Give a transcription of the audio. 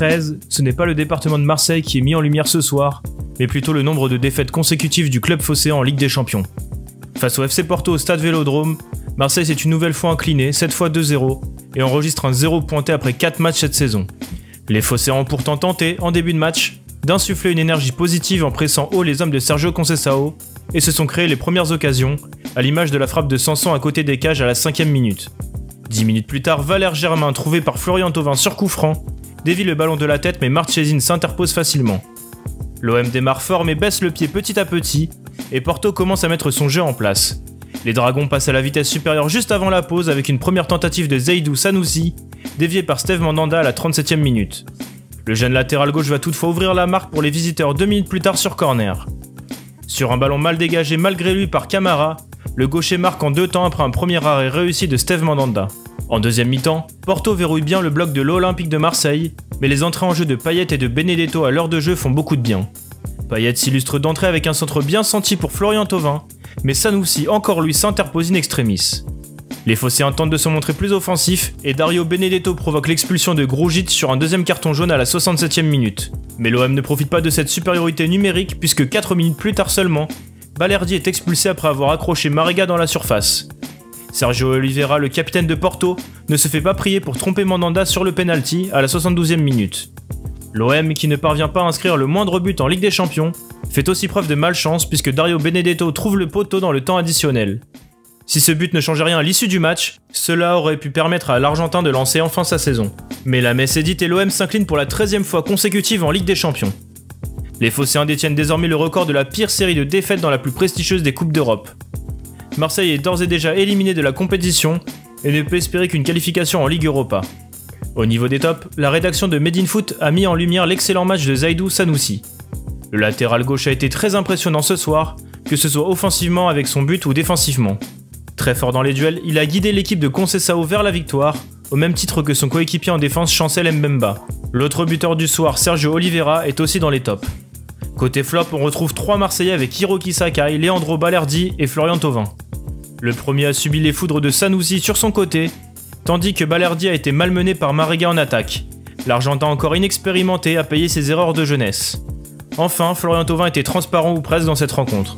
13, ce n'est pas le département de Marseille qui est mis en lumière ce soir, mais plutôt le nombre de défaites consécutives du club phocéen en Ligue des Champions. Face au FC Porto au stade Vélodrome, Marseille s'est une nouvelle fois incliné, cette fois 2-0, et enregistre un 0 pointé après 4 matchs cette saison. Les phocéens ont pourtant tenté, en début de match, d'insuffler une énergie positive en pressant haut les hommes de Sergio Conceição, et se sont créés les premières occasions, à l'image de la frappe de Sanson à côté des cages à la 5e minute. 10 minutes plus tard, Valère Germain, trouvé par Florian Thauvin sur coup franc, dévie le ballon de la tête mais Marchesín s'interpose facilement. L'OM démarre fort mais baisse le pied petit à petit, et Porto commence à mettre son jeu en place. Les Dragons passent à la vitesse supérieure juste avant la pause avec une première tentative de Seydou Sanoussi, déviée par Steve Mandanda à la 37e minute. Le jeune latéral gauche va toutefois ouvrir la marque pour les visiteurs 2 minutes plus tard sur corner. Sur un ballon mal dégagé malgré lui par Camara, le gaucher marque en 2 temps après un premier arrêt réussi de Steve Mandanda. En deuxième mi-temps, Porto verrouille bien le bloc de l'Olympique de Marseille, mais les entrées en jeu de Payet et de Benedetto à l'heure de jeu font beaucoup de bien. Payet s'illustre d'entrée avec un centre bien senti pour Florian Thauvin, mais Sanoussi encore lui s'interpose in extremis. Les phocéens tentent de se montrer plus offensifs et Dario Benedetto provoque l'expulsion de Grujic sur un deuxième carton jaune à la 67e minute. Mais l'OM ne profite pas de cette supériorité numérique puisque 4 minutes plus tard seulement, Balerdi est expulsé après avoir accroché Marega dans la surface. Sergio Oliveira, le capitaine de Porto, ne se fait pas prier pour tromper Mandanda sur le penalty à la 72e minute. L'OM, qui ne parvient pas à inscrire le moindre but en Ligue des Champions, fait aussi preuve de malchance puisque Dario Benedetto trouve le poteau dans le temps additionnel. Si ce but ne changeait rien à l'issue du match, cela aurait pu permettre à l'Argentin de lancer enfin sa saison. Mais la messe est dite et l'OM s'incline pour la 13e fois consécutive en Ligue des Champions. Les phocéens détiennent désormais le record de la pire série de défaites dans la plus prestigieuse des Coupes d'Europe. Marseille est d'ores et déjà éliminé de la compétition et ne peut espérer qu'une qualification en Ligue Europa. Au niveau des tops, la rédaction de Made in Foot a mis en lumière l'excellent match de Seydou Sanoussi. Le latéral gauche a été très impressionnant ce soir, que ce soit offensivement avec son but ou défensivement. Très fort dans les duels, il a guidé l'équipe de Conceição vers la victoire, au même titre que son coéquipier en défense Chancel Mbemba. L'autre buteur du soir, Sergio Oliveira, est aussi dans les tops. Côté flop, on retrouve 3 Marseillais avec Hiroki Sakai, Leandro Balerdi et Florian Thauvin. Le premier a subi les foudres de Sanoussi sur son côté, tandis que Balerdi a été malmené par Marega en attaque. L'Argentin encore inexpérimenté a payé ses erreurs de jeunesse. Enfin, Florian Thauvin était transparent ou presque dans cette rencontre.